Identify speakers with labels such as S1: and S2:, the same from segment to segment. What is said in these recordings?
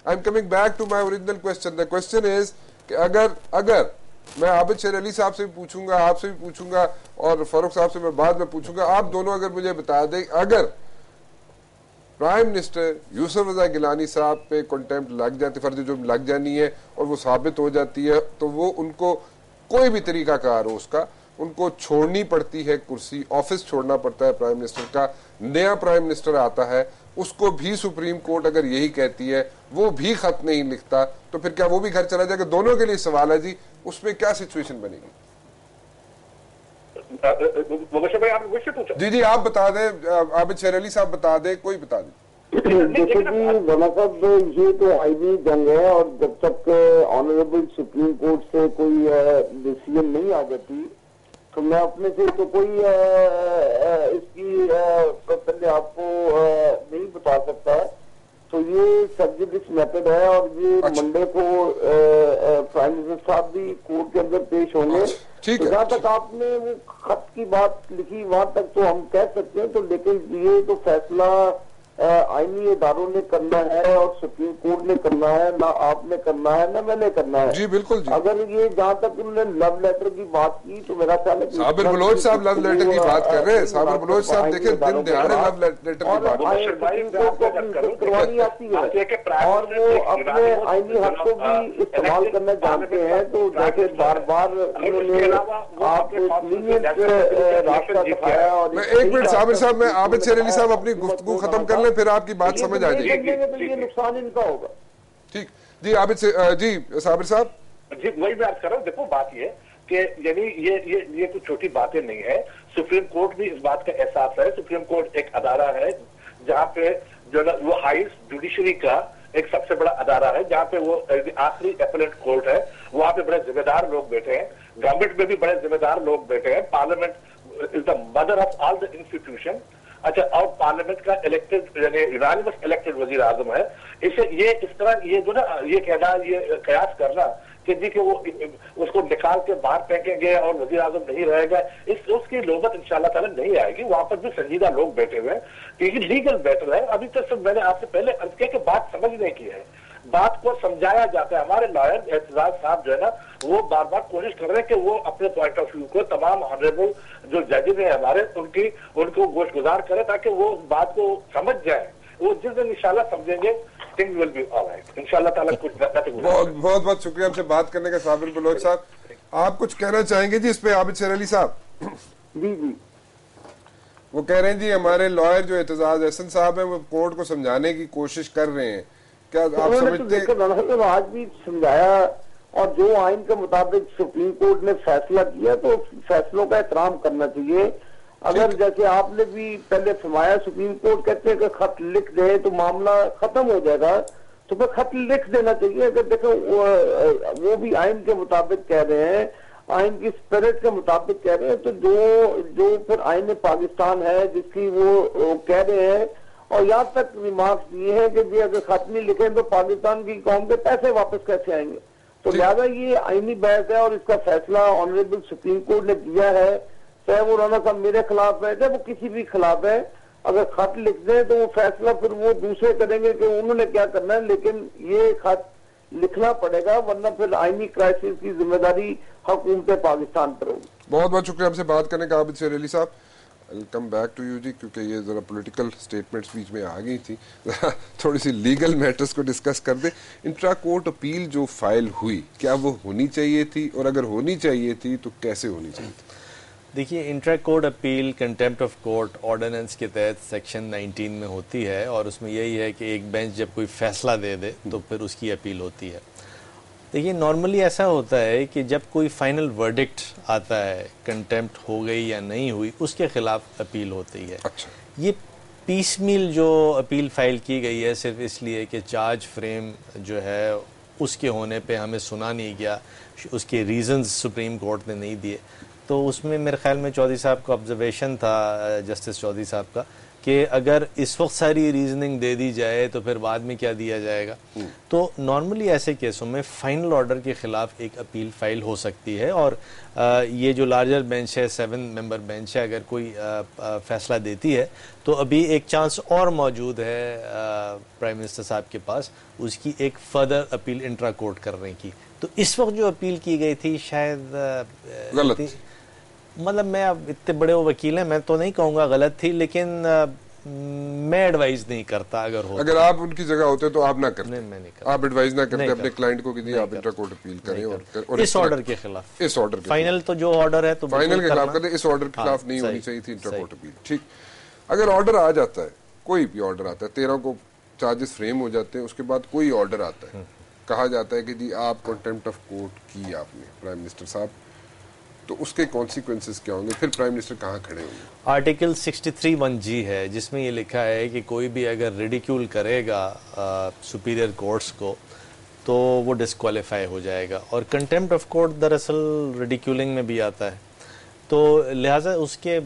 S1: I'm coming back to my original question. The question is کہ اگر میں عابد شیر علی صاحب سے بھی پوچھوں گا, آپ سے بھی پوچھوں گا, اور فاروق صاحب سے میں بعد میں پوچھوں گا, آپ دونوں اگر مجھے بتا دیں اگر پرائم منسٹر یوسف رضا گیلانی صاحب پہ کنٹمپٹ لگ جاتی, فرض جرم لگ جانی ہے اور وہ ثابت ہو جاتی ہے, تو وہ ان کو کوئی بھی طریقہ کار ہو اس کا, ان کو چھوڑنی پڑتی ہے کرسی, آفس چھوڑنا پڑتا ہے پرائم منسٹر کا, نیا پرائم منسٹر آتا ہے, اس کو بھی سپریم کورٹ اگر یہی کہتی ہے, وہ بھی خط نہیں لکھتا, تو پھر کیا وہ بھی گھر چلا جائے گا؟ دونوں کے لیے سوال ہے جی, اس میں کیا سچویشن بنے گی؟ جی جی آپ بتا دیں, عابد شیر علی صاحب بتا دیں, کوئی بتا دیں.
S2: دیکھیں جی مولانا صاحب, یہ تو آئینی جنگ ہے, اور جب تک آنریبل سپریم کورٹ سے کوئی ڈیسیژن نہیں آ جاتی تو میں اپنے سے تو کوئی اس کی پہلے آپ کو نہیں بتا سکتا. تو یہ سبجیکٹس میتھڈ ہے, اور یہ منڈے کو پرائم منسٹر صاحب بھی کورٹ کے اندر پیش ہوں گے. تو جہاں تک آپ نے وہ خط کی بات لکھی وہاں تک تو ہم کہہ سکتے ہیں, تو لیکن یہ تو فیصلہ آئینی اداروں نے کرنا ہے اور سپریم کورٹ نے کرنا ہے, نہ آپ نے کرنا ہے نہ میں نے کرنا ہے.
S1: جی بالکل جی.
S2: اگر یہ جہاں تک انہوں نے لو لیٹر کی بات کی تو میرا خیال ہے
S1: صابر بلوچ صاحب لو لیٹر کی بات کر رہے ہیں. صابر بلوچ صاحب دیکھیں دن دہاڑے لو لیٹر کی بات
S2: کروانی آتی ہے, اور وہ اپنے آئینی حق کو بھی استعمال کرنا جانتے ہیں. تو جیسے بار بار انہوں نے آپ راستہ دکھایا. اور
S1: ایک منٹ صابر صاحب, میں عابد شیر علی صاحب اپنی گفتگو ختم کر لیں, پھر آپ کی بات سمجھ آ جائے گی.
S2: یہ نقصان ان کا ہوگا.
S1: ٹھیک جی. عابد سے جی صابر صاحب.
S3: جی وہی میں عرض کر رہا ہوں. دیکھو بات یہ کہ یعنی یہ کوئی چھوٹی باتیں نہیں ہے. سپریم کورٹ بھی اس بات کا احساس ہے. سپریم کورٹ ایک ادارہ ہے جہاں پہ جو وہ ہائیسٹ جوڈیشری کا ایک سب سے بڑا ادارہ ہے, جہاں پہ وہ آخری اپیلیٹ کورٹ ہے. وہاں پہ بڑے ذمہ دار لوگ بیٹھے ہیں, گورنمنٹ میں بھی بڑے ذمہ دار لوگ بیٹھے ہیں. Parliament is the mother of all the institution. اچھا, اور پارلیمنٹ کا الیکٹڈ یعنی یونانیمس الیکٹڈ وزیر اعظم ہے. اسے یہ اس طرح یہ جو نا یہ کہنا, یہ قیاس کرنا کہ جی کہ وہ اس کو نکال کے باہر پھینکیں گے اور وزیر اعظم نہیں رہے گا, اس کی نوبت انشاءاللہ تعالیٰ نہیں آئے گی. وہاں پر بھی سنجیدہ لوگ بیٹھے ہوئے ہیں. یہ لیگل بیٹر ہے. ابھی تک میں نے آپ سے پہلے عرض کیا کہ بات سمجھنے کی ہے, بات کو سمجھایا جاتا ہے. ہمارے لائر اعتزاز صاحب جو ہے نا, وہ بار بار کوشش کر رہے ہیں کہ وہ اپنے پوائنٹ آف ویو کو تمام آنریبل جو ججز ہیں ہمارے ان کو گوش گزار کرے تاکہ وہ اس بات کو سمجھ جائیں. وہ جس دن انشاءاللہ سمجھیں گے things will be all right. انشاءاللہ تعالیٰ کچھ
S1: بہت بہت شکریہ ہم سے بات کرنے کا. صابر بلوچ صاحب, آپ کچھ کہنا چاہیں گے جی اس پہ؟ عابد شیر علی صاحب.
S2: جی جی,
S1: وہ کہہ رہے ہیں جی ہمارے لائر جو اعتزاز احسن صاحب ہیں وہ کورٹ کو سمجھانے کی کوشش کر رہے ہیں. کیا آپ سمجھتے ہیں؟
S2: آج بھی سمجھایا, اور جو آئین کے مطابق سپریم کورٹ نے فیصلہ کیا تو فیصلوں کا احترام کرنا چاہیے. اگر جیسے آپ نے بھی پہلے فرمایا سپریم کورٹ کہتے ہیں کہ خط لکھ دے تو معاملہ ختم ہو جائے گا, تو پھر خط لکھ دینا چاہیے. اگر دیکھو وہ بھی آئین کے مطابق کہہ رہے ہیں, آئین کی اسپرٹ کے مطابق کہہ رہے ہیں, تو جو پھر آئین پاکستان ہے جس کی وہ کہہ رہے ہیں, اور یہاں تک ریمارکس یہ ہے کہ جی اگر خط نہیں لکھیں تو پاکستان کی قوم کے پیسے واپس کیسے آئیں گے. تو لہٰذا یہ آئینی بحث ہے, اور اس کا فیصلہ آنریبل سپریم کورٹ نے دیا ہے. چاہے وہ رانا صاحب میرے خلاف ہے, چاہے وہ کسی بھی خلاف ہے, اگر خط لکھ دیں تو وہ فیصلہ پھر وہ دوسرے کریں گے کہ انہوں نے کیا کرنا ہے, لیکن یہ خط لکھنا پڑے گا, ورنہ پھر آئینی کرائسس کی ذمہ داری حکومت پاکستان پر ہوگی.
S1: بہت بہت شکریہ ہم سے بات کرنے کا عابد شیر علی صاحب. ویلکم بیک ٹو یو جی, کیونکہ یہ ذرا پولیٹیکل سٹیٹمنٹس بیچ میں آ گئی تھی, تھوڑی سی لیگل میٹرز کو ڈسکس کر دیں. انٹرا کورٹ اپیل جو فائل ہوئی, کیا وہ ہونی چاہیے تھی, اور اگر ہونی چاہیے تھی تو کیسے ہونی چاہیے تھی؟
S4: دیکھیے, intra court appeal contempt of court ordinance کے تحت سیکشن 19 میں ہوتی ہے, اور اس میں یہی ہے کہ ایک بینچ جب کوئی فیصلہ دے دے تو پھر اس کی اپیل ہوتی ہے. دیکھیے, نارملی ایسا ہوتا ہے کہ جب کوئی فائنل ورڈکٹ آتا ہے, کنٹیمپٹ ہو گئی یا نہیں ہوئی, اس کے خلاف اپیل ہوتی ہے. یہ پیس میل جو اپیل فائل کی گئی ہے صرف اس لیے کہ چارج فریم جو ہے اس کے ہونے پہ ہمیں سنا نہیں گیا, اس کے ریزنز سپریم کورٹ نے نہیں دیے. تو اس میں میرے خیال میں چودھری صاحب کا آبزرویشن تھا, جسٹس چودھری صاحب کا, کہ اگر اس وقت ساری ریزننگ دے دی جائے تو پھر بعد میں کیا دیا جائے گا. تو نارملی ایسے کیسوں میں فائنل آرڈر کے خلاف ایک اپیل فائل ہو سکتی ہے, اور یہ جو لارجر بینچ ہے 7 ممبر بینچ ہے, اگر کوئی فیصلہ دیتی ہے تو ابھی ایک چانس اور موجود ہے پرائم منسٹر صاحب کے پاس اس کی ایک فردر اپیل انٹرا کورٹ کرنے کی. تو اس وقت جو اپیل کی گئی تھی شاید
S1: غلط,
S4: مطلب میں اب اتنے بڑے وکیل ہیں, میں تو نہیں کہوں گا غلط تھی, لیکن میں ایڈوائز نہیں کرتا. اگر
S1: آپ ان کی جگہ ہوتے تو آپ نہ کرتے,
S4: میں نہیں کرتا,
S1: آپ ایڈوائز نہ کرتے اپنے کلائنٹ کو کہ آپ انٹرا کورٹ اپیل کریں اور
S4: اس آرڈر کے خلاف,
S1: اس آرڈر کے
S4: فائنل تو جو آرڈر ہے تو
S1: فائنل کے خلاف کریں, اس آرڈر کے خلاف نہیں ہونی چاہیے تھی انٹرا کورٹ اپیل. ٹھیک, اگر آرڈر آ جاتا ہے, کوئی بھی آرڈر آتا ہے, 13 کو چارجز فریم ہو جاتے ہیں, اس کے بعد کوئی آرڈر آتا ہے, کہا جاتا ہے کہ جی آپ کنٹیمپٹ آف کورٹ کی آپ نے پرائم منسٹر صاحب, تو اس کے کانسیکوینسز کیا ہوں گے, پھر پرائم منسٹر کہاں کھڑے ہوں گے؟
S4: آرٹیکل 63(1)G ہے جس میں یہ لکھا ہے کہ کوئی بھی اگر ریڈیکیول کرے گا سپیریئر کورٹس کو تو وہ ڈسکوالیفائی ہو جائے گا, اور کنٹیمپٹ آف کورٹ دراصل ریڈیکیولنگ میں بھی آتا ہے. تو لہٰذا اس کے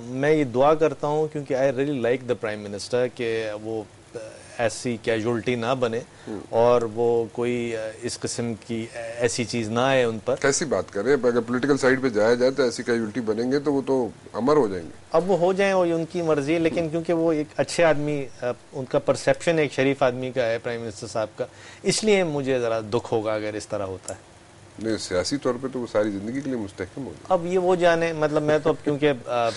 S4: میں یہ دعا کرتا ہوں, کیونکہ I really like the prime minister, کہ وہ ایسی کیجولٹی نہ بنے اور وہ کوئی اس قسم کی ایسی چیز نہ آئے ان پر.
S1: کیسی بات کر رہے ہیں, اگر پولیٹیکل سائیڈ پہ جایا جائے تو ایسی کیجولٹی بنیں گے تو وہ تو امر ہو جائیں گے.
S4: اب وہ ہو جائیں, وہ ان کی مرضی ہے, لیکن کیونکہ وہ ایک اچھے آدمی, ان کا پرسیپشن ایک شریف آدمی کا ہے پرائم منسٹر صاحب کا, اس لیے مجھے ذرا دکھ ہوگا اگر اس طرح ہوتا ہے.
S1: نہیں, سیاسی طور پہ تو وہ ساری زندگی کے لیے مستحکم ہو جائے.
S4: اب یہ وہ جانے, مطلب میں تو اب کیونکہ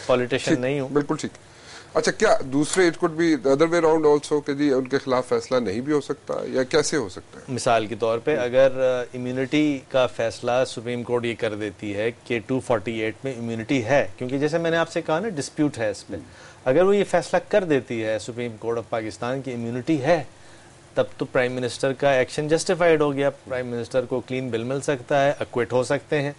S4: پولیٹیشین نہیں ہوں.
S1: بالکل ٹھیک. اچھا, کیا دوسرے it could be other way round also کہ جی ان کے خلاف فیصلہ نہیں بھی ہو سکتا, یا کیسے ہو سکتا ہے؟
S4: مثال کے طور پہ اگر امیونٹی کا فیصلہ سپریم کورٹ یہ کر دیتی ہے کہ 248 میں امیونٹی ہے, کیونکہ جیسے میں نے آپ سے کہا نا ڈسپیوٹ ہے اس پہ, اگر وہ یہ فیصلہ کر دیتی ہے سپریم کورٹ آف پاکستان کی امیونٹی ہے, تب تو پرائم منسٹر کا ایکشن جسٹیفائیڈ ہو گیا, پرائم منسٹر کو کلین بل مل سکتا ہے, اکویٹ ہو سکتے ہیں.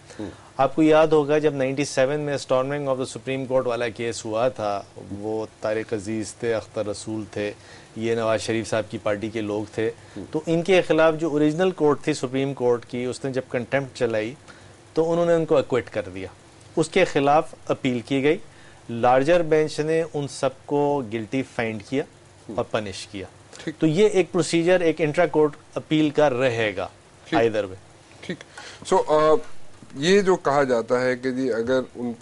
S4: آپ کو یاد ہوگا جب 97 میں storming of the supreme court والا کیس ہوا تھا, وہ طارق عزیز تھے, اختر رسول تھے, یہ نواز شریف صاحب کی پارٹی کے لوگ تھے, تو ان کے خلاف جو اوریجنل کورٹ تھی سپریم کورٹ کی, اس نے جب کنٹیمپٹ چلائی تو انہوں نے ان کو اکویٹ کر دیا, اس کے خلاف اپیل کی گئی, لارجر بینچ نے ان سب کو گلٹی فائنڈ کیا اور پنش کیا. تو یہ ایک پروسیجر ایک انٹرا کورٹ اپیل کا رہے گا آئیدر وے.
S1: ٹھیک. سو یہ جو کہا جاتا ہے کہ جی اگر ان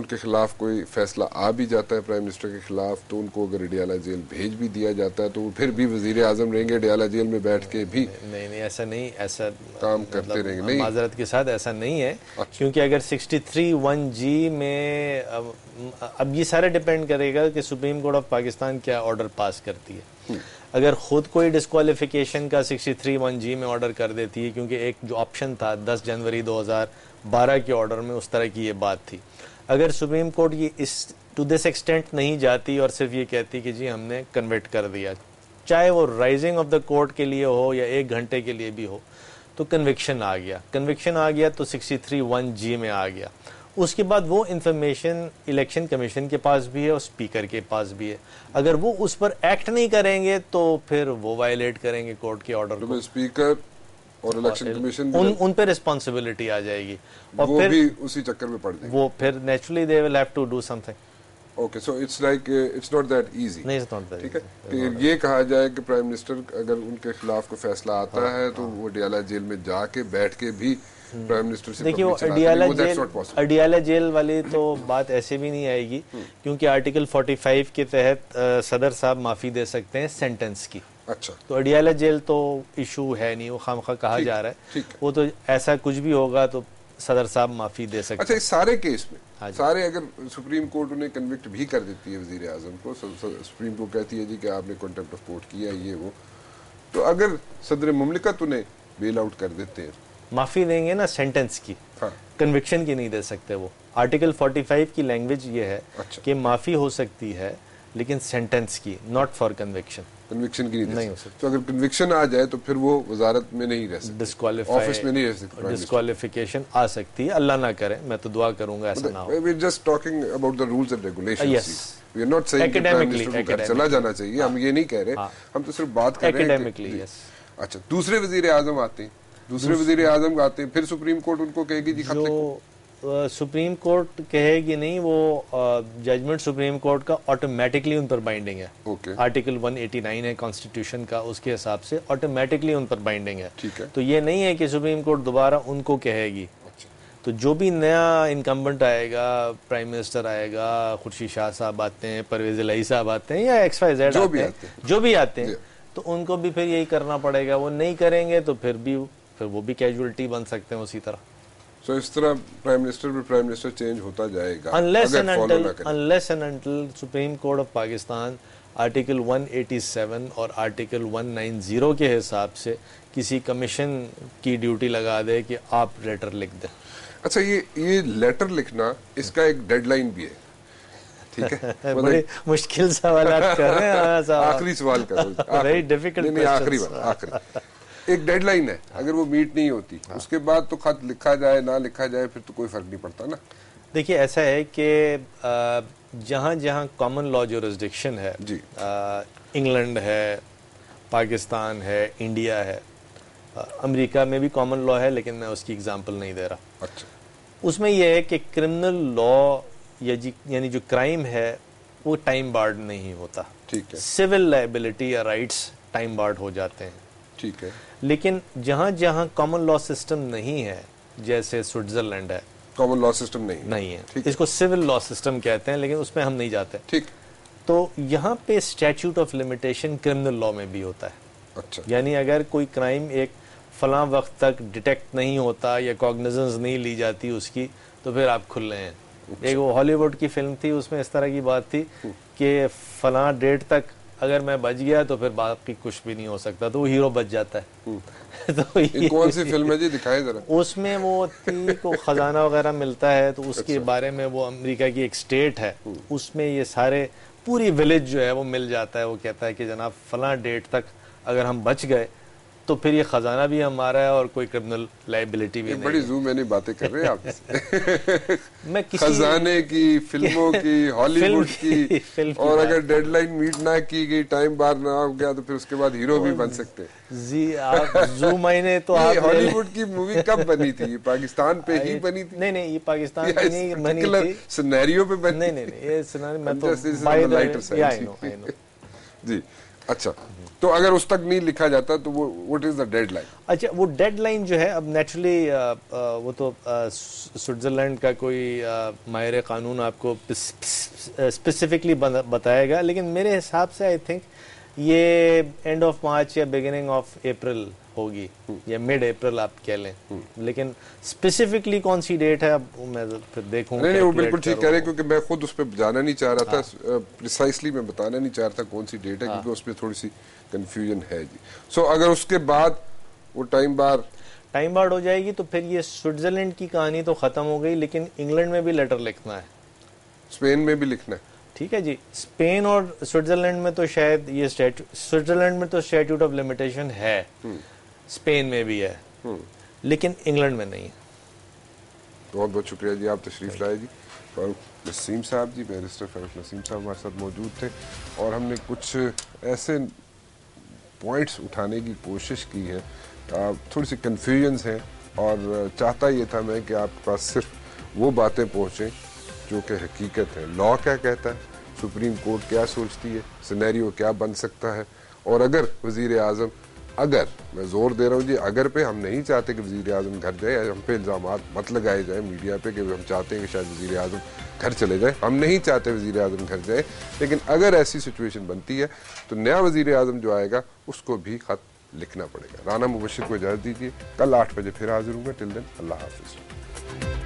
S1: کے خلاف کوئی فیصلہ آ بھی جاتا ہے پرائم منسٹر کے خلاف, تو ان کو اگر اڈیالہ جیل بھیج بھی دیا جاتا ہے تو وہ پھر بھی وزیر اعظم رہیں گے, اڈیالہ جیل میں بیٹھ کے بھی
S4: نہیں ایسا نہیں, ایسا
S1: کام کرتے رہیں گے. نہیں,
S4: معذرت کے ساتھ ایسا نہیں ہے, کیونکہ اگر 63(1)G میں اب یہ سارا ڈیپینڈ کرے گا کہ سپریم کورٹ آف پاکستان کیا آرڈر پاس کرتی ہے. اگر خود کوئی ڈسکوالیفیکیشن کا 63(1)G میں آرڈر کر دیتی ہے, کیونکہ ایک جو آپشن تھا 10 جنوری 2012 کے آرڈر میں اس طرح کی یہ بات تھی, اگر سپریم کورٹ یہ اس ٹو دس ایکسٹینٹ نہیں جاتی اور صرف یہ کہتی کہ جی ہم نے کنورٹ کر دیا, چاہے وہ رائزنگ آف دا کورٹ کے لیے ہو یا 1 گھنٹے کے لیے بھی ہو, تو کنوکشن آ گیا تو 63(1)G میں آ گیا. اس کے بعد وہ انفارمیشن الیکشن کمیشن کے پاس بھی ہے اور اسپیکر کے پاس بھی ہے, اگر وہ اس پر ایکٹ نہیں کریں گے تو پھر وہ وائلیٹ کریں گے کورٹ کے آرڈر کو,
S1: اسپیکر اور الیکشن کمیشن
S4: ان پہ ریسپانسبلٹی آ جائے گی, اور
S1: وہ بھی اسی چکر میں پڑ جائیں گے,
S4: وہ پھر naturally they will have to do something.
S1: Okay, so it's like it's not that easy.
S4: نہیں, اٹس ناٹ دیٹ.
S1: ٹھیک ہے, کہ یہ کہا جائے کہ پرائم منسٹر اگر ان کے خلاف کوئی فیصلہ آتا ہے تو وہ اڈیالہ جیل میں جا کے بیٹھ کے بھی پرائم منسٹر سے
S4: دیکھیے, اڈیالہ جیل والی تو بات ایسے بھی نہیں آئے گی, کیونکہ آرٹیکل 45 کے تحت صدر صاحب معافی دے سکتے ہیں سینٹنس کی.
S1: اچھا,
S4: تو اڈیالہ جیل تو ایشو ہے نہیں, وہ خامخواہ کہا جا رہا ہے, وہ تو ایسا کچھ بھی ہوگا تو صدر صاحب معافی دے سکتے ہیں.
S1: اچھا, اس سارے کیس میں سارے اگر سپریم کورٹ انہیں کنوکٹ بھی کر دیتی ہے وزیر اعظم کو, سپریم کورٹ کہتی ہے جی کہ آپ نے کنٹیمپٹ آف کورٹ کیا یہ وہ, تو اگر صدر مملکت انہیں بیل آؤٹ کر دیتے ہیں,
S4: معافی دیں گے نا سینٹنس کی, کنوکشن کی نہیں دے سکتے. وہ آرٹیکل 45 کی لینگویج یہ ہے کہ معافی ہو سکتی ہے لیکن سینٹنس کی, ناٹ فار کنوکشن.
S1: کنوکشن کی نہیں ہو سکتی. تو اگر کنوکشن آ جائے تو پھر وہ وزارت میں نہیں رہ سکتے, آفس میں نہیں رہ سکتے,
S4: ڈسکوالیفیکیشن آ سکتی ہے, اللہ نہ کرے, میں تو دعا کروں گا ایسا نہ ہو.
S1: We just talking about the rules and regulations, we are not seeing کہ پرائم منسٹر کو گھر چلا جانا چاہیے, ہم یہ نہیں کہہ رہے, ہم تو صرف بات کر رہے ہیں. اچھا, دوسرے وزیر اعظم آتے ہیں, پھر سپریم کورٹ ان کو کہے گی جی خط لکھو.
S4: سپریم کورٹ کہے گی نہیں، وہ ججمنٹ سپریم کورٹ کا آٹومیٹکلی ان پر بائنڈنگ ہے. آرٹیکل 189 ہے کانسٹیٹیوشن کا، اس کے حساب سے آٹومیٹکلی ان پر بائنڈنگ ہے. تو یہ نہیں ہے کہ سپریم کورٹ دوبارہ ان کو کہے گی. تو جو بھی نیا انکمبنٹ آئے گا، پرائم منسٹر آئے گا، خورشید شاہ صاحب آتے ہیں، پرویز الہی صاحب آتے ہیں، یا ایکس وائی زیڈ جو بھی آتے ہیں، تو ان کو بھی پھر یہی کرنا پڑے گا. وہ نہیں کریں گے تو پھر وہ بھی کیجولٹی بن سکتے ہیں اسی طرح.
S1: سو اس طرح پرائم منسٹر چینج ہوتا جائے گا
S4: unless and until supreme court of Pakistan article 187 اور آرٹیکل 190 کے حساب سے کسی کمیشن کی ڈیوٹی لگا دے کہ آپ لیٹر لکھ دیں.
S1: اچھا، یہ لیٹر لکھنا، اس کا ایک ڈیڈ لائن بھی ہے، ٹھیک ہے؟
S4: بڑے مشکل سوالات کر رہے ہیں.
S1: آخری سوال کرو، آخری ایک ڈیڈ لائن ہے، اگر وہ میٹ نہیں ہوتی اس کے بعد تو خط لکھا جائے نہ لکھا جائے پھر تو کوئی فرق نہیں پڑتا نا.
S4: دیکھیے ایسا ہے کہ جہاں جہاں کامن لا جورسڈکشن ہے، انگلینڈ ہے، پاکستان ہے، انڈیا ہے، امریکہ میں بھی کامن لا ہے لیکن میں اس کی اگزامپل نہیں دے رہا.
S1: اچھا،
S4: اس میں یہ ہے کہ کرمنل لا یعنی جو کرائم ہے وہ ٹائم بارڈ نہیں ہوتا.
S1: ٹھیک ہے.
S4: سول لائبلٹی یا رائٹس ٹائم بارڈ ہو جاتے ہیں.
S1: ٹھیک ہے.
S4: لیکن جہاں جہاں کامن لا سسٹم نہیں ہے، جیسے سوئٹزرلینڈ ہے،
S1: کامن لا سسٹم نہیں
S4: ہے، اس کو سول لا سسٹم کہتے ہیں لیکن اس میں ہم نہیں جاتے.
S1: ٹھیک.
S4: تو یہاں پہ statute of limitation criminal law میں بھی ہوتا ہے.
S1: اچھا.
S4: یعنی اگر کوئی کرائم ایک فلاں وقت تک ڈیٹیکٹ نہیں ہوتا یا کوگنیزنس نہیں لی جاتی اس کی، تو پھر آپ کھلے ہیں. ایک وہ ہالی ووڈ کی فلم تھی، اس میں اس طرح کی بات تھی کہ فلاں ڈیٹ تک اگر میں بچ گیا تو پھر باقی کچھ بھی نہیں ہو سکتا، تو وہ ہیرو بچ جاتا ہے.
S1: تو کون سی فلم ہے جی؟ دکھائیں ذرا.
S4: اس میں وہ کو خزانہ وغیرہ ملتا ہے، تو اس کے بارے میں وہ امریکہ کی ایک اسٹیٹ ہے، اس میں یہ سارے پوری ولیج جو ہے وہ مل جاتا ہے. وہ کہتا ہے کہ جناب فلاں ڈیٹ تک اگر ہم بچ گئے تو پھر یہ خزانہ بھی ہمارا ہے اور کوئی کرمنل لائبلٹی بھی نہیں.
S1: بڑی زوم میں نہیں باتیں کر رہے ہیں آپ. میں خزانے کی، فلموں کی، ہالی ووڈ کی، اور اگر ڈیڈ لائن میٹ نہ کی گئی، ٹائم بار نہ ہو گیا تو پھر اس کے بعد ہیرو بھی بن سکتے.
S4: جی آپ زوم آئینے تو
S1: ہالی ووڈ کی مووی کب بنی تھی؟ پاکستان پہ ہی بنی تھی؟
S4: نہیں یہ پاکستان پہ نہیں بنی تھی،
S1: سینیریو پہ بنی.
S4: نہیں یہ سینیریو میں تو
S1: جی. اچھا، تو اگر اس تک نہیں لکھا جاتا تو وہ what is the deadline?
S4: اچھا، وہ ڈیڈ لائن جو ہے اب نیچرلی وہ تو سوئٹزرلینڈ کا کوئی ماہر قانون آپ کو اسپیسیفکلی بتائے گا، لیکن میرے حساب سے آئی تھنک یہ اینڈ آف مارچ یا بگننگ آف اپریل ہوگی یا مڈ اپریل آپ کہہ لیں. لیکن اسپیسیفکلی کون سی ڈیٹ ہے اب میں پھر دیکھوں.
S1: نہیں وہ بالکل ٹھیک کہہ رہے ہیں، کیونکہ میں خود اس پہ جانا نہیں چاہ رہا تھا، پریسائسلی میں بتانا نہیں چاہ رہا تھا کون سی ڈیٹ ہے، کیونکہ اس پہ تھوڑی سی کنفیوژن ہے جی. سو اگر اس کے بعد وہ ٹائم بار
S4: ہو جائے گی تو پھر یہ سوئٹزرلینڈ کی کہانی تو ختم ہو گئی، لیکن انگلینڈ میں بھی لیٹر لکھنا ہے،
S1: اسپین میں بھی لکھنا ہے.
S4: ٹھیک ہے جی. اسپین اور سوئٹزرلینڈ میں تو شاید یہ سوئٹزرلینڈ میں تو اسٹیچوٹ آف لمیٹیشن ہے، اسپین میں بھی ہے، لیکن انگلینڈ میں نہیں.
S1: بہت بہت شکریہ جی، آپ تشریف لائے جی. فاروق نسیم صاحب جی، بیرسٹر فاروق نسیم صاحب ہمارے ساتھ موجود تھے، اور ہم نے کچھ ایسے پوائنٹس اٹھانے کی کوشش کی ہے، تھوڑی سی کنفیوژنس ہیں، اور چاہتا یہ تھا میں کہ آپ کے پاس صرف وہ باتیں پہنچیں جو کہ حقیقت ہے. لا کیا کہتا ہے، سپریم کورٹ کیا سوچتی ہے، سینیریو کیا بن سکتا ہے، اور اگر وزیر اعظم، اگر میں زور دے رہا ہوں جی اگر پہ، ہم نہیں چاہتے کہ وزیر اعظم گھر جائے، ہم پہ الزامات مت لگائے جائیں میڈیا پہ کہ ہم چاہتے ہیں کہ شاید وزیر اعظم گھر چلے جائے، ہم نہیں چاہتے وزیر اعظم گھر جائے، لیکن اگر ایسی سچویشن بنتی ہے تو نیا وزیر اعظم جو آئے گا اس کو بھی خط لکھنا پڑے گا. رانا مبشر کو اجازت دیجیے، کل 8 بجے پھر حاضر ہوں گا. ٹل دین اللہ حافظ.